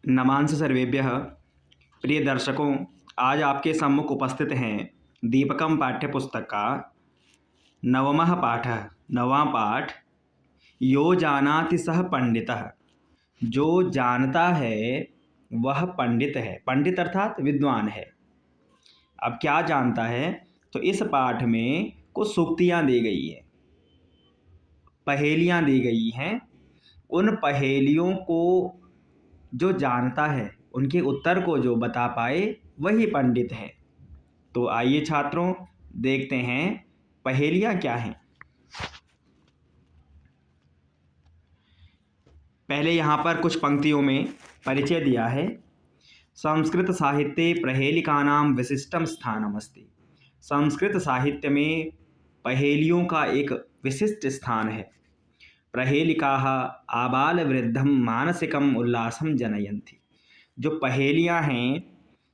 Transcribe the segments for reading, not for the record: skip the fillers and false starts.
नमांस सर्वेभ्यः। प्रिय दर्शकों, आज आपके सम्मुख उपस्थित हैं दीपकम पाठ्यपुस्तक का नवमः पाठः, नवां पाठ। यो जानाति सः पंडितः। जो जानता है वह पंडित है। पंडित अर्थात विद्वान है। अब क्या जानता है, तो इस पाठ में कुछ सूक्तियाँ दी गई हैं, पहेलियाँ दी गई हैं। उन पहेलियों को जो जानता है, उनके उत्तर को जो बता पाए, वही पंडित है। तो आइए छात्रों, देखते हैं पहेलियाँ क्या हैं। पहले यहाँ पर कुछ पंक्तियों में परिचय दिया है। संस्कृत साहित्ये प्रहेलिकानां विशिष्टम स्थानमस्ति। संस्कृत साहित्य में पहेलियों का एक विशिष्ट स्थान है। प्रहेलिकाः आबाल वृद्धम मानसिकम उल्लासम जनयन्ति। जो पहेलियाँ हैं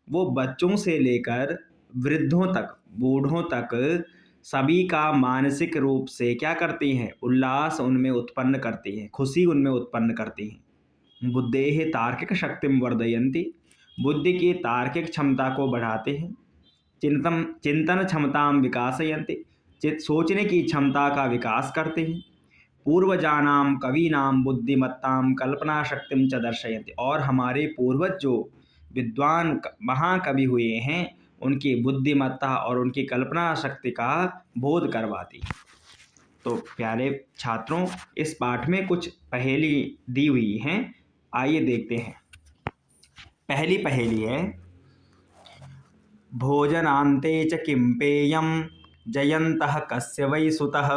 वो बच्चों से लेकर वृद्धों तक, बूढ़ों तक सभी का मानसिक रूप से क्या करती हैं, उल्लास उनमें उत्पन्न करती हैं, खुशी उनमें उत्पन्न करती हैं। बुद्धेः तार्किक शक्तिम वर्धयन्ति। बुद्धि की तार्किक क्षमता को बढ़ाते हैं। चिंतन क्षमताम विकासयन्ति। सोचने की क्षमता का विकास करते हैं। पूर्वजानाम कवीनाम बुद्धिमत्ताम कल्पना शक्तिम च दर्शयन्ति। और हमारे पूर्वज जो विद्वान महाकवि हुए हैं, उनकी बुद्धिमत्ता और उनकी कल्पना शक्ति का बोध करवाती है। तो प्यारे छात्रों, इस पाठ में कुछ पहेली दी हुई हैं, आइए देखते हैं। पहली पहेली है, भोजनान्ते च किं पेयं जयन्तः कस्य वै सुतः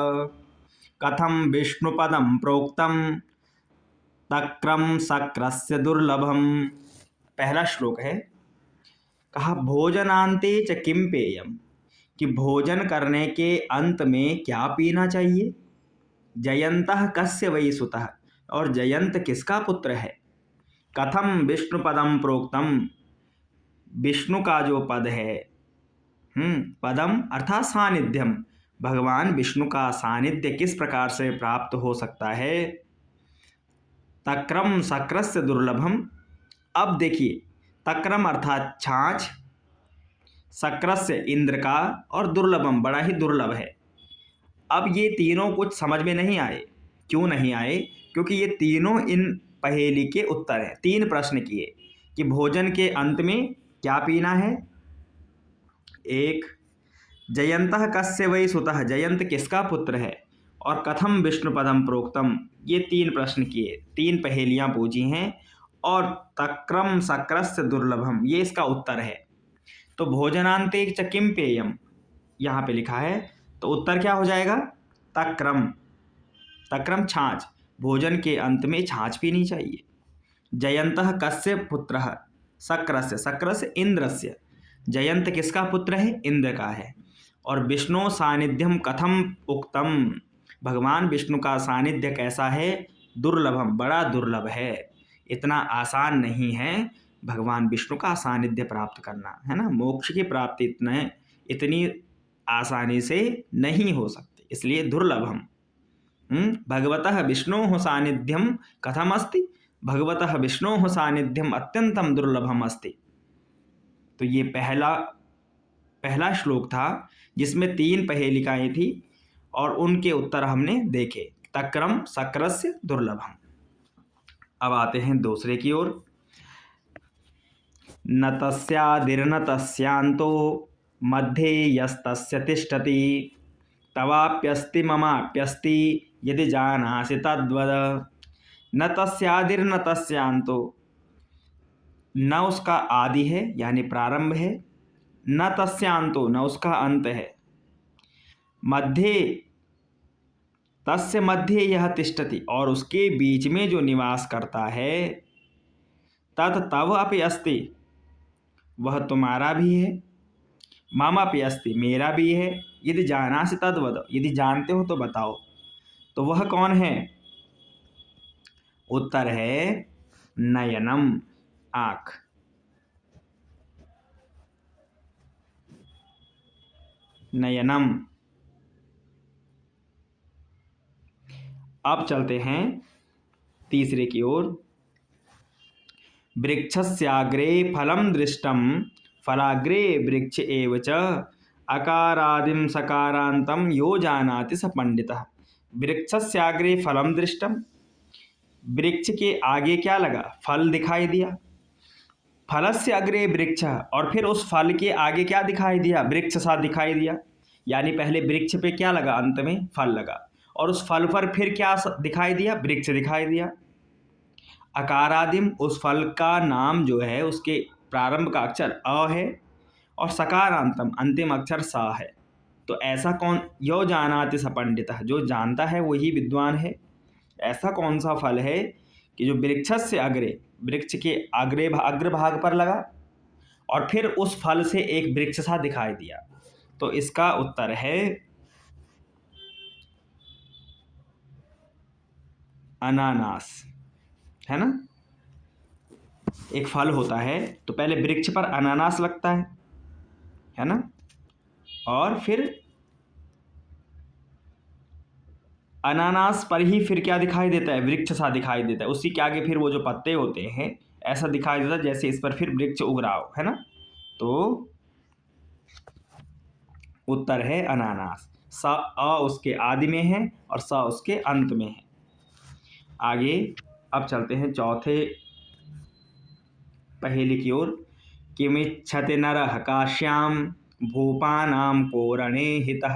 कथं विष्णुपदं प्रोक्तं तक्रम शक्रस्य दुर्लभम। पहला श्लोक है, कहा भोजनान्ते च किं पेयम, कि भोजन करने के अंत में क्या पीना चाहिए। जयंतः कस्य वै सुतः, और जयंत किसका पुत्र है। कथम विष्णुपदम प्रोक्तम, विष्णु का जो पद है, पदम अर्थात सानिध्यम, भगवान विष्णु का सानिध्य किस प्रकार से प्राप्त हो सकता है। तक्रम शक्रस्य दुर्लभम। अब देखिए, तक्रम अर्थात छाछ, शक्रस्य इंद्र का, और दुर्लभम बड़ा ही दुर्लभ है। अब ये तीनों कुछ समझ में नहीं आए। क्यों नहीं आए? क्योंकि ये तीनों इन पहेली के उत्तर हैं। तीन प्रश्न किए कि भोजन के अंत में क्या पीना है। एक, जयंतः कस्य वै सुतः, जयंत किसका पुत्र है। और कथम विष्णुपदम प्रोक्तम, ये तीन प्रश्न किए, तीन पहेलियां पूछी हैं। और तक्रम शक्रस्य दुर्लभम, ये इसका उत्तर है। तो भोजनांते च किं पेयम यहाँ पे लिखा है, तो उत्तर क्या हो जाएगा, तक्रम। तक्रम छाछ, भोजन के अंत में छाछ पीनी चाहिए। जयंतः कस्य पुत्रः, शक्रस्य, शक्रस्य इंद्रस्य, जयंत किसका पुत्र है, इंद्र का है। और विष्णु सानिध्यम कथम उक्तम, भगवान विष्णु का सानिध्य कैसा है, दुर्लभम, बड़ा दुर्लभ है, इतना आसान नहीं है भगवान विष्णु का सानिध्य प्राप्त करना, है ना। मोक्ष की प्राप्ति इतनी आसानी से नहीं हो सकती, इसलिए दुर्लभम। भगवतः विष्णोः सानिध्यम कथम अस्ति, भगवतः विष्णोः सानिध्यम अत्यंतम दुर्लभम अस्ति। तो ये पहला श्लोक था जिसमें तीन पहेलिकाएं थी और उनके उत्तर हमने देखे। तक्रम शक्रस्य दुर्लभम। अब आते हैं दूसरे की ओर। न तस्यादिर्न तस्यांतो मध्ये यस्तस्य तिष्ठति तवाप्यस्ति ममाप्यस्ति यदि जानासि तद्वद। न तस्यादिर्न तस्यांतो, न उसका आदि है यानी प्रारंभ है, न तस्यांतो, न उसका अंत है। मध्ये, तस्य मध्ये यह तिष्ठति, और उसके बीच में जो निवास करता है। तत् तव अपि अस्ति, वह तुम्हारा भी है। मम अपि अस्ति, मेरा भी है। यदि जानासि तद्वद, यदि जानते हो तो बताओ। तो वह कौन है? उत्तर है नयनम, आँख। नयनम। अब चलते हैं तीसरे की ओर। वृक्षस्याग्रे फलं दृष्टं फलाग्रे वृक्ष एव च अकारादिं सकारान्तं यो जानाति स पंडितः। वृक्षस्याग्रे फलं दृष्टम, वृक्ष के आगे क्या लगा? फल दिखाई दिया। फलस्य अग्रे वृक्ष, और फिर उस फल के आगे क्या दिखाई दिया? वृक्ष सा दिखाई दिया। यानी पहले वृक्ष पे क्या लगा? अंत में फल लगा, और उस फल पर फिर क्या दिखाई दिया? वृक्ष दिखाई दिया। अकारादिम, उस फल का नाम जो है उसके प्रारंभ का अक्षर अ है, और सकारांतम अंतिम अक्षर सा है। तो ऐसा कौन? यो जानाति स पंडितः, जो जानता है वही विद्वान है। ऐसा कौन सा फल है कि जो वृक्षस्य अग्रे, वृक्ष के अग्रभाग पर लगा, और फिर उस फल से एक वृक्ष सा दिखाई दिया? तो इसका उत्तर है अनानास, है ना। एक फल होता है तो पहले वृक्ष पर अनानास लगता है ना, और फिर अनानास पर ही फिर क्या दिखाई देता है? वृक्ष सा दिखाई देता है। उसी के आगे फिर वो जो पत्ते होते हैं ऐसा दिखाई देता है जैसे इस पर फिर वृक्ष उग रहा हो, है ना। तो उत्तर है अनानास। स अ उसके आदि में है और स उसके अंत में है। आगे अब चलते हैं चौथे पहेली की ओर। किमिच्छति नरः काश्याम भूपानां को रणे हितः,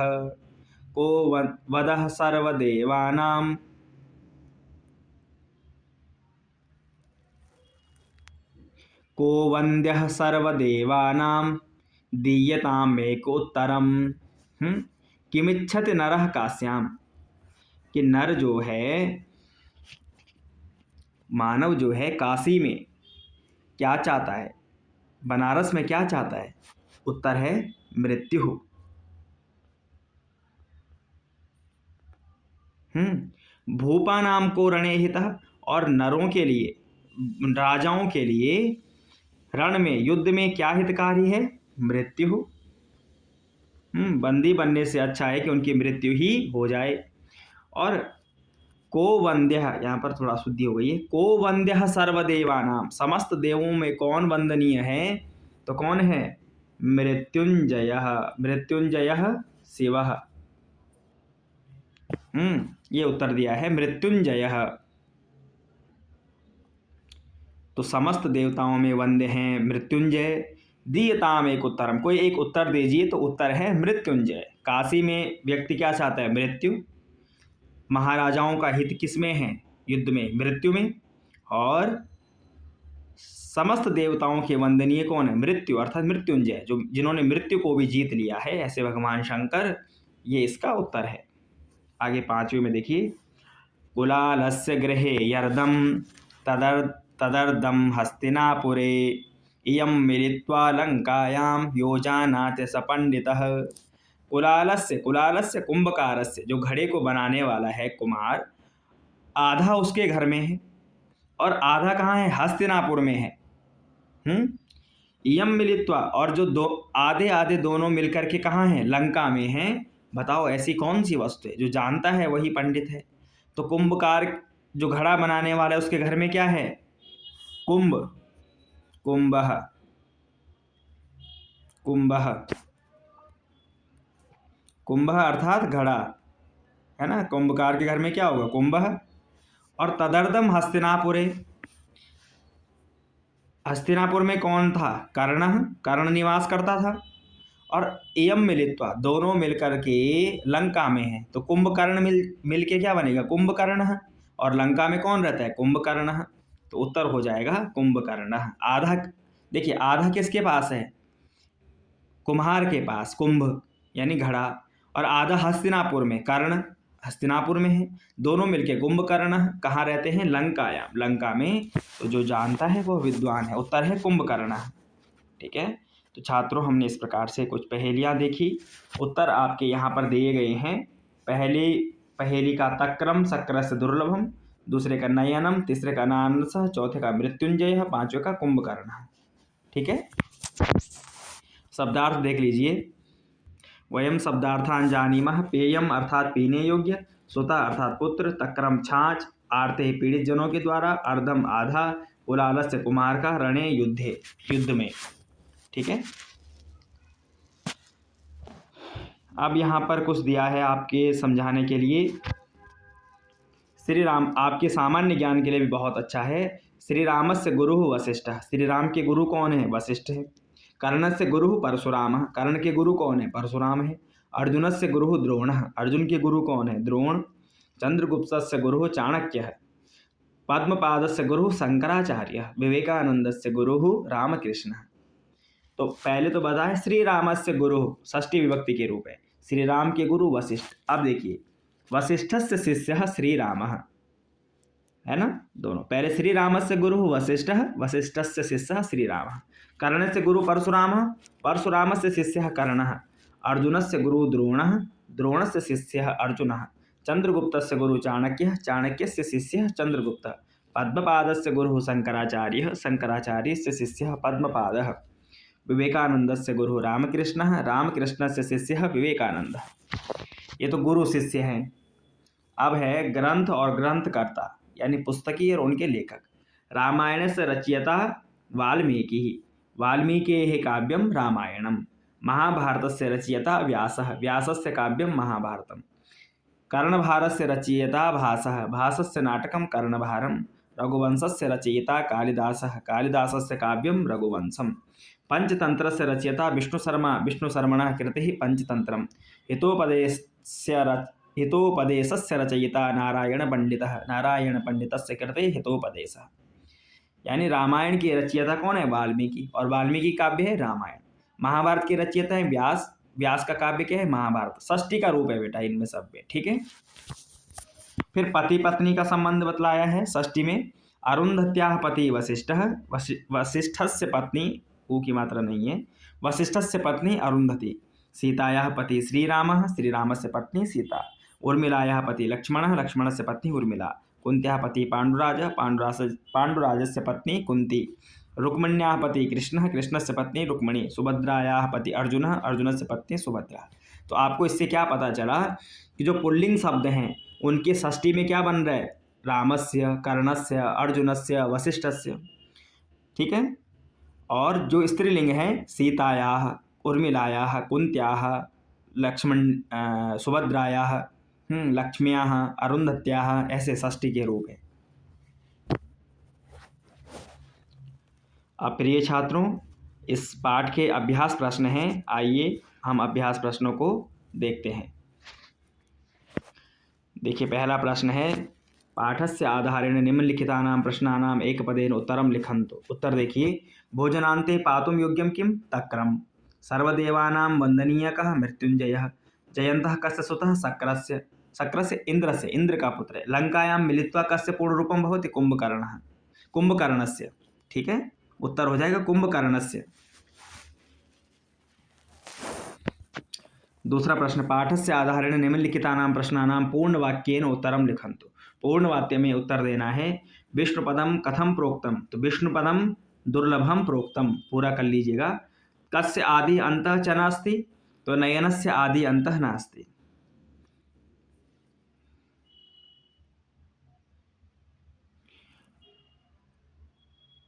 को वदः सर्वदेवानां को वन्द्यः सर्वदेवानां दीयतामेकोत्तरम्। किमिच्छति नरः काश्याम, कि नर जो है, मानव जो है काशी में क्या चाहता है? बनारस में क्या चाहता है? उत्तर है मृत्यु। भूपानाम को रणे हितः, और नरों के लिए, राजाओं के लिए रण में, युद्ध में क्या हितकारी है? मृत्यु। बंदी बनने से अच्छा है कि उनकी मृत्यु ही हो जाए। और को वंद्यः, यहाँ पर थोड़ा शुद्धि हो गई है। को वंद्यः सर्वदेवानाम, समस्त देवों में कौन वंदनीय है? तो कौन है? मृत्युंजयः। मृत्युंजयः शिवः। ये उत्तर दिया है मृत्युंजयः। तो समस्त देवताओं में वंद्य हैं मृत्युंजय। दीयताम एक उत्तरम, कोई एक उत्तर दीजिए। तो उत्तर है मृत्युंजय। काशी में व्यक्ति क्या चाहता है? मृत्यु। महाराजाओं का हित किस में है? युद्ध में, मृत्यु में। और समस्त देवताओं के वंदनीय कौन है? मृत्यु, अर्थात मृत्युंजय, जो जिन्होंने मृत्यु को भी जीत लिया है, ऐसे भगवान शंकर। ये इसका उत्तर है। आगे पांचवें में देखिए। कुलालस्य गृहे यर्दम तदर्दम हस्तिनापुरे इयं मिलित्वा लंकायां योजानाति स पंडितः। कुलालस्य, कुलालस्य कुंभकारस्य, जो घड़े को बनाने वाला है कुमार, आधा उसके घर में है और आधा कहाँ है? हस्तिनापुर में है। इयं मिलित्वा, और जो दो आधे आधे दोनों मिलकर के कहाँ हैं? लंका में हैं। बताओ ऐसी कौन सी वस्तु है? जो जानता है वही पंडित है। तो कुंभकार जो घड़ा बनाने वाला है उसके घर में क्या है? कुंभ, कुंभः, कुंभः, कुंभः अर्थात घड़ा, है ना। कुंभकार के घर में क्या होगा? कुंभः। और तदर्दम हस्तिनापुरे, हस्तिनापुर में कौन था? कर्ण, कर्ण निवास करता था। और एयम मिलित्वा, दोनों मिलकर के लंका में है। तो कुंभकर्ण मिल के क्या बनेगा? कुंभकर्ण। और लंका में कौन रहता है? कुंभकर्ण। तो उत्तर हो जाएगा कुंभकर्ण। आधा, देखिए आधा किसके पास है? कुम्हार के पास, कुंभ यानी घड़ा। और आधा हस्तिनापुर में, कर्ण हस्तिनापुर में है। दोनों मिलके कुंभकर्ण। कहाँ रहते हैं? लंकायाम, लंका में। तो जो जानता है वो विद्वान है। उत्तर है कुंभकर्ण। ठीक है। तो छात्रों, हमने इस प्रकार से कुछ पहेलियाँ देखी। उत्तर आपके यहाँ पर दिए गए हैं। पहली पहेली का तक्रम शक्रस्य दुर्लभम, दूसरे का नयनम, तीसरे का अनानसः, चौथे का मृत्युंजय, पांचवे का कुंभकर्ण। ठीक है। शब्दार्थ देख लीजिए। वयम शब्दार्थान जानीमः। पेयम अर्थात पीने योग्य, सुता अर्थात पुत्र, तक्रम छाछ, आरते पीड़ित जनों के द्वारा, अर्धम आधा, कुलालस्य कुमार का रणे युद्धे, युद्ध में। ठीक है, अब यहाँ पर कुछ दिया है आपके समझाने के लिए। श्री राम आपके सामान्य ज्ञान के लिए भी बहुत अच्छा है। श्री रामस्य गुरुः वसिष्ठः, श्री राम के गुरु कौन है? वशिष्ठ है। कर्णस्य गुरुः परशुरामः, कर्ण के गुरु कौन है? परशुराम है। अर्जुनस्य गुरुः द्रोणः, अर्जुन के गुरु कौन है? द्रोण। चंद्रगुप्तस्य गुरुः चाणक्यः। पद्मपादस्य गुरुः शंकराचार्यः। विवेकानंदस्य गुरुः रामकृष्णः। तो पहले तो बताए श्री रामस्य गुरुः, षष्ठी विभक्ति के रूप है। श्री राम के गुरु वशिष्ठ। अब देखिए, वशिष्ठस्य शिष्यः श्री रामः, है ना, दोनों। पहले श्री रामस्य गुरुः वशिष्ठः, वशिष्ठस्य शिष्यः श्री रामः। कर्णस्य गुरु परशुरामः, परशुरामस्य शिष्यः कर्णः। अर्जुनस्य गुरु द्रोणः, द्रोणस्य शिष्यः अर्जुनः। चंद्रगुप्तस्य गुरु चाणक्यः, चाणक्यस्य शिष्यः चंद्रगुप्तः। पद्मपादस्य गुरुः शंकराचार्यः, शंकराचार्यस्य शिष्यः पद्मपादः। विवेकानंदस्य गुरुः रामकृष्णः, रामकृष्णस्य शिष्यः विवेकानंदः। ये तो गुरु शिष्य हैं। अब है ग्रंथ और ग्रंथकर्ता, यानी पुस्तकी और उनके लेखक। रामायणस्य रचयिता वाल्मीकिः, वाल्मीकेः काव्यं रामायणं। महाभारतस्य रचयिता व्यासः, व्यासस्य काव्यं महाभारतम्। कर्णभारस्य रचयिता भासः, भासस्य नाटकं कर्णभारम्। रघुवंशस्य रचयिता कालिदासः, कालिदासस्य काव्यं रघुवंशम्। पंचतंत्रस्य रचयिता विष्णुशर्मा, विष्णुशर्मणः कृतिः पंचतंत्रम्। हितोपदेशस्य रचयिता नारायणपंडितः, नारायणपंडितस्य कृतिः हितोपदेशः। यानी रामायण की रचयिता कौन है? वाल्मीकि, और वाल्मीकि काव्य है रामायण। महाभारत की रचयिता है व्यास, व्यास का काव्य क्या है? महाभारत। षष्ठी का रूप है बेटा इनमें सब में। ठीक है, फिर पति पत्नी का संबंध बतलाया है षष्ठी में। अरुंधत्याः पति वशिष्ठः, वशिष्ठस्य पत्नी, ऊ की मात्रा नहीं है, वशिष्ठस्य पत्नी अरुंधति। सीतायाः पति श्रीरामः, श्रीरामस्य पत्नी सीता। उर्मिलायाः पति लक्ष्मणः, लक्ष्मणस्य पत्नी उर्मिला। कुन्त्याः पति पाण्डुराज, पाण्डुराजस्य पत्नी कुन्ती। रुक्मिण्याः पति कृष्णः, कृष्णस्य पत्नी रुक्मिणी। सुभद्रायाः पति अर्जुनः, अर्जुनस्य पत्नी सुभद्रा। तो आपको इससे क्या पता चला कि जो पुल्लिंग शब्द हैं उनके षष्ठी में क्या बन रहा है? रामस्य, कर्णस्य, अर्जुनस्य, वशिष्ठस्य। ठीक है, और जो स्त्रीलिंग है सीतायाः, उर्मिलायाः, कुन्त्याः, लक्ष्मण, सुभद्रायाः, लक्ष्म्याः, अरुंधत्याः, ऐसे षष्ठी के रूप हैं। अब प्रिय छात्रों, इस पाठ के अभ्यास प्रश्न हैं। आइए हम अभ्यास प्रश्नों को देखते हैं। देखिए, पहला प्रश्न है, पाठस्य आधारेण निम्नलिखितानां प्रश्नानां एकपदेन उत्तरं लिखन्तु। उत्तर देखिए, भोजनान्ते पातुं योग्यं किं? तक्रं। सर्वदेवानां वन्दनीयकः मृत्युञ्जयः। जयन्तः कस्य सुतः? शक्रस्य। शक्रस्य इन्द्रस्य, इंद्र का पुत्र है। लंकायां मिलित्वा कस्य पूर्णरूपं भवति? कुंभकर्णः, कुंभकर्णस्य। ठीक है, उत्तर हो जाएगा कुंभकर्णस्य। दूसरा प्रश्न, पाठस्य आधारेण निम्नलिखितानां प्रश्नानां पूर्णवाक्येन उत्तरं लिखन्तु। पूर्ण वाक्य में उत्तर देना है। विष्णुपदम कथम प्रोक्तम? तो विष्णुपदम दुर्लभम प्रोक्तम, पूरा कर लीजिएगा। कस्य आदि अंतः च नास्ति? तो नयनस्य आदि अंतः नास्ति।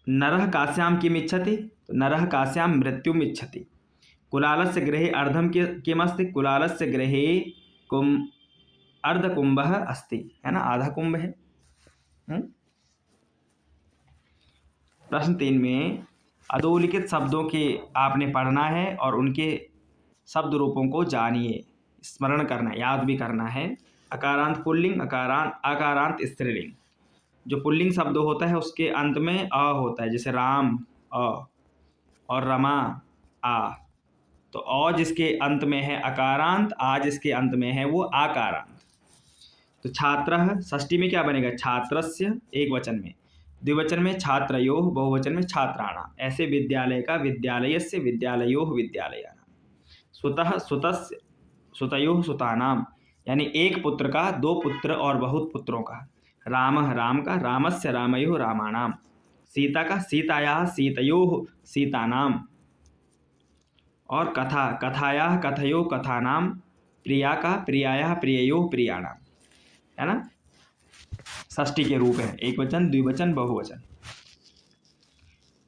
नरः काश्यां किम इच्छति? तो नरः काश्यां मृत्युम इच्छति। कुलालस्य गृहे अर्धम किमस्ति? कुलालस्य गृहे अर्धकुंभः अस्ति, है ना, आधा कुंभ है। प्रश्न 3 में अधोलिखित शब्दों के आपने पढ़ना है और उनके शब्द रूपों को जानिए, स्मरण करना, याद भी करना है। अकारांत पुल्लिंग, अकारांत स्त्रीलिंग। जो पुल्लिंग शब्द होता है उसके अंत में अ होता है, जैसे राम अ और रमा आ। तो अ जिसके अंत में है अकारांत, आ जिसके अंत में है वो आकारांत। तो छात्रः षष्ठी में क्या बनेगा? छात्रस्य, एक वचन में। द्विवचन में छात्रयोः, बहुवचन में छात्राणाम्। ऐसे विद्यालय का विद्यालयस्य, विद्यालयोः विद्यालयानाम्। सुतः सुतस्य, सुतयोः सुतानाम्, यानी एक पुत्र का दो पुत्र और बहुत पुत्रों का। रामः राम का, रामस्य रामयोः रामाणाम्। सीता का सीतायाः सीतयोः सीतानाम्। और कथा, कथायाः कथयोः कथानाम्। प्रिया का प्रियायाः प्रिययोः प्रियाणाम्, है ना। षष्ठी के रूप है, एक वचन, द्विवचन, बहुवचन।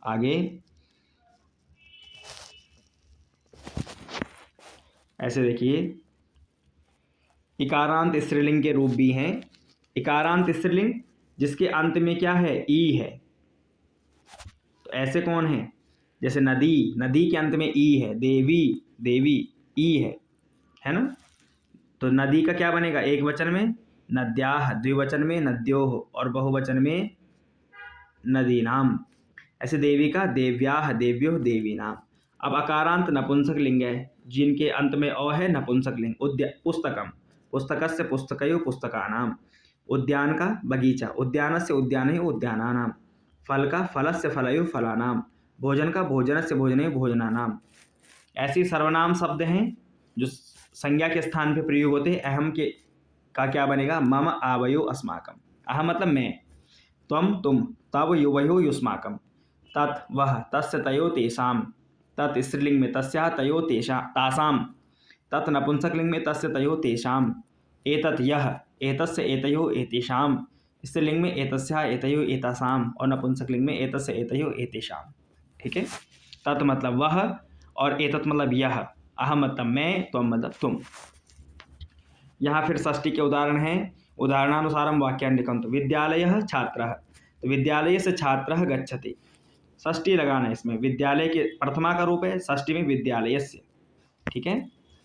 आगे ऐसे देखिए, इकारांत स्त्रीलिंग के रूप भी हैं। इकारांत स्त्रीलिंग जिसके अंत में क्या है, ई है। तो ऐसे कौन है, जैसे नदी, नदी के अंत में ई है। देवी, देवी ई है ना। तो नदी का क्या बनेगा, एक वचन में नद्याः, द्विवचन में नद्योः और बहुवचन में नदीनाम। ऐसे देवी का देव्याः, देव्योः, देवीनाम। अब अकारांत नपुंसक लिंग है जिनके अंत में अ है, नपुंसक लिंग। पुस्तकम, पुस्तकस्य पुस्तकयोः, पुस्तकानाम। उद्यान का बगीचा, उद्यानस्य उद्यानयोः, उद्यानानाम। फल का फलस्य फलयोः, फलानाम। भोजन का भोजनस्य भोजनयोः, भोजनानाम। ऐसे सर्वनाम शब्द हैं जो संज्ञा के स्थान पे प्रयोग होते हैं। अहम के का क्या बनेगा, मम आवयो अस्माकम। अहम मतलब मैं, त्वम तुम, तव युवयो युष्माकम, तत् वह, तस्य तयो तेषाम। तत् स्त्रीलिंग में तस्या तयो तेषा तासाम। तत् नपुंसक लिंग में तस्य तयो तेषाम। एतत् यह, एतस्य एतयो एतेषाम। स्त्रीलिंग में एतस्या एतयो एतासाम और नपुंसक लिंग में एतस्य एतयो एतेषाम। ठीक है। तत् मतलब वह और एतत् मतलब यह। अहम मतलब मैं, त्वम मतलब तुम। यहाँ फिर षष्ठी के उदाहरण हैं। उदाहरणानुसारम वाक्यानि लिखन्तु। विद्यालयः छात्रः, तो विद्यालय से छात्रः गच्छति। षष्ठी लगाना है इसमें। विद्यालय के प्रथमा का रूप है, षष्ठी में विद्यालयस्य। ठीक है।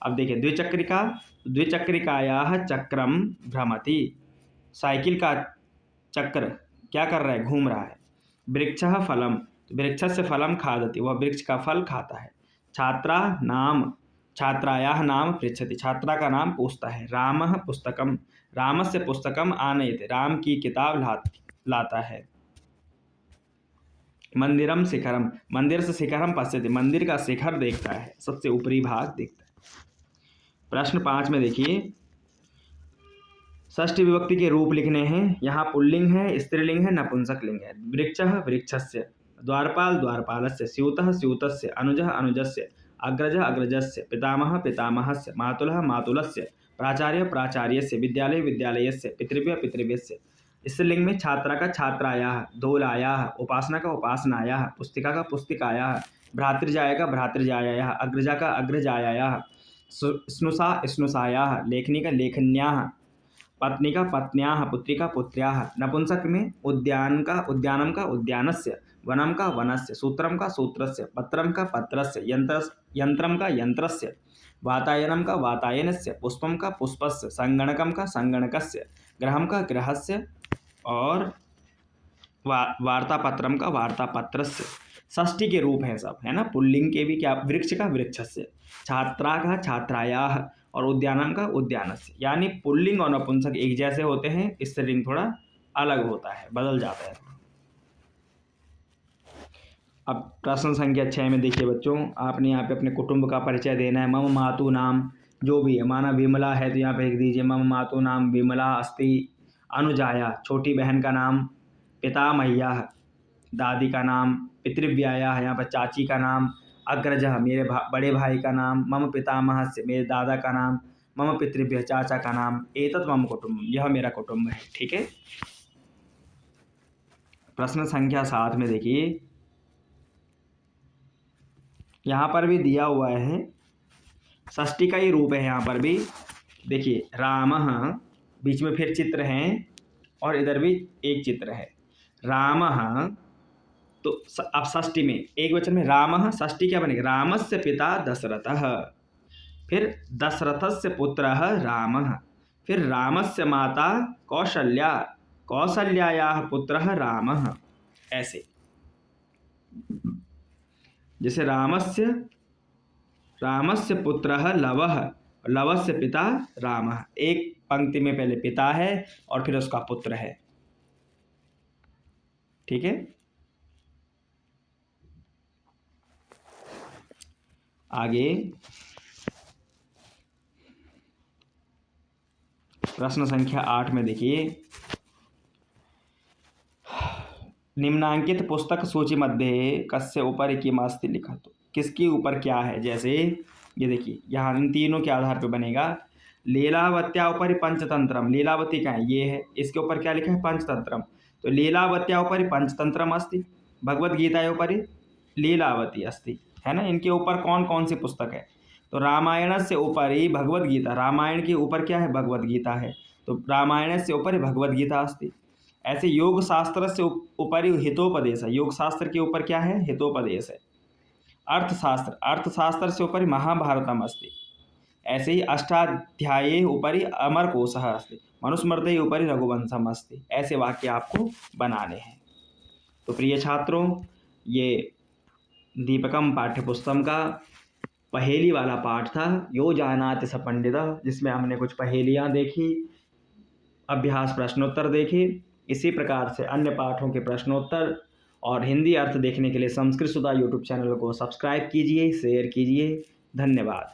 अब देखिए द्विचक्रिका, द्विचक्रिकायाः चक्रम भ्रमति। साइकिल का चक्र क्या कर रहा है, घूम रहा है। वृक्षः फलम, तो वृक्षस्य फलम खादति, वह वृक्ष का फल खाता है। छात्रा नाम, छात्रायाः नाम पृच्छति, छात्रा का नाम पूछता है। रामः पुस्तकम, रामस्य पुस्तकम आनयति, राम की किताब लाता है। मंदिरम शिखरम, मंदिर से शिखरम पश्यति, मंदिर का शिखर देखता है, सबसे ऊपरी भाग देखता है। प्रश्न 5 में देखिए, षष्ठी विभक्ति के रूप लिखने हैं। यहाँ पुल्लिंग है, स्त्रीलिंग है, नपुंसक लिंग है। वृक्षः वृक्षस्य, द्वारपाल द्वारपालस्य, स्यूतः स्यूतस्य, अनुजः अनुजस्य, अग्रजः अग्रजस्य, पितामहः पितामहस्य, मातुलः मातुलस्य, प्राचार्य प्राचार्यस्य, विद्यालय विद्यालयस्य, पितृव्य पितृव्यस्य। स्त्रीलिंग में छात्रा का छात्रायाः, धोलायाः, उपासना का उपासनायाः, पुस्तिका का पुस्तिकायाः, भ्रातृजाय का भ्रातृजायाः, अग्रजा का अग्रजायाः, स्नुषा स्नुषायाः, लेखनी का लेखन्याः, पत्नी का पत्न्याः, पुत्री का पुत्र्याः। नपुंसक में उद्यान का उद्यानम का उद्यानस्य, वनम का वनस्य, सूत्रम का सूत्रस्य, पत्रम का पत्रस्य, यंत्रम का यंत्रस्य, वातायनम का वातायनस्य, पुष्पम का पुष्पस्य, संगणकम का संगणकस्य, ग्रहम का ग्रहस्य और वार्तापत्रम का वार्तापत्रस्य। षष्ठी के रूप हैं सब, है ना। पुल्लिंग के भी क्या, वृक्ष का वृक्षस्य, छात्रा का छात्रायाः और उद्यानम का उद्यानस्य। यानी पुल्लिंग और नपुंसक एक जैसे होते हैं, स्त्रीलिंग थोड़ा अलग होता है, बदल जाता है। अब प्रश्न संख्या 6 में देखिए बच्चों, आपने यहाँ पे अपने कुटुंब का परिचय देना है। मम मातु नाम जो भी है, माना विमला है तो यहाँ पे लिख दीजिए मम मातु नाम विमला अस्ति। अनुजाया छोटी बहन का नाम, पितामह्याः दादी का नाम, पितृव्यायाः यहाँ पर चाची का नाम, अग्रजः मेरे बड़े भाई का नाम, मम पितामहस्य मेरे दादा का नाम, मम पितृभ्यः चाचा का नाम। एतत् मम कुटुंब, यह मेरा कुटुंब है। ठीक है। प्रश्न संख्या 7 में देखिए, यहाँ पर भी दिया हुआ है, षष्ठी का ही रूप है यहाँ पर भी। देखिए रामः, बीच में फिर चित्र हैं और इधर भी एक चित्र है। रामः, तो अब षष्ठी में एक वचन में रामः, षष्ठी क्या बनेगा, रामस्य पिता दशरथः, फिर दशरथस्य पुत्रः रामः, फिर रामस्य माता कौशल्या, कौशल्यायाः पुत्रः रामः। ऐसे जैसे रामस्य पुत्रः लवः, लवस्य पिता रामः। एक पंक्ति में पहले पिता है और फिर उसका पुत्र है। ठीक है। आगे प्रश्न संख्या 8 में देखिए, निम्नांकित पुस्तक सूची मध्ये कस्य ऊपर किमस्ति लिखा, तो किसके ऊपर क्या है। जैसे ये देखिए, यहाँ इन तीनों के आधार पे बनेगा। लीलावत्या ऊपर पंचतंत्रम, लीलावती का है, ये है, इसके ऊपर क्या लिखा है, पंचतंत्रम। तो लीलावत्या ऊपर पंचतंत्रम अस्ति, भगवद्गीतायोपरि लीलावती अस्ति, है ना। इनके ऊपर कौन कौन सी पुस्तक है, तो रामायणस्य उपरि भगवद्गीता, रामायण के ऊपर क्या है, भगवद्गीता है, तो रामायणस्य उपरि भगवद्गीता अस्ति। ऐसे योग शास्त्र से उपरि हितोपदेश है, योग शास्त्र के ऊपर क्या है, हितोपदेश है। अर्थशास्त्र, अर्थशास्त्र से उपरि महाभारतम अस्ति। ऐसे ही अष्टाध्यायी उपरि अमरकोशः अस्ति, मनुस्मृतये उपरि रघुवंशम अस्ति। ऐसे वाक्य आपको बनाने हैं। तो प्रिय छात्रों, ये दीपकम पाठ्यपुस्तक का पहेली वाला पाठ था, यो जानाति स पंडितः, जिसमें हमने कुछ पहेलियाँ देखी, अभ्यास प्रश्नोत्तर देखे। इसी प्रकार से अन्य पाठों के प्रश्नोत्तर और हिंदी अर्थ देखने के लिए संस्कृत सुधा यूट्यूब चैनल को सब्सक्राइब कीजिए, शेयर कीजिए। धन्यवाद।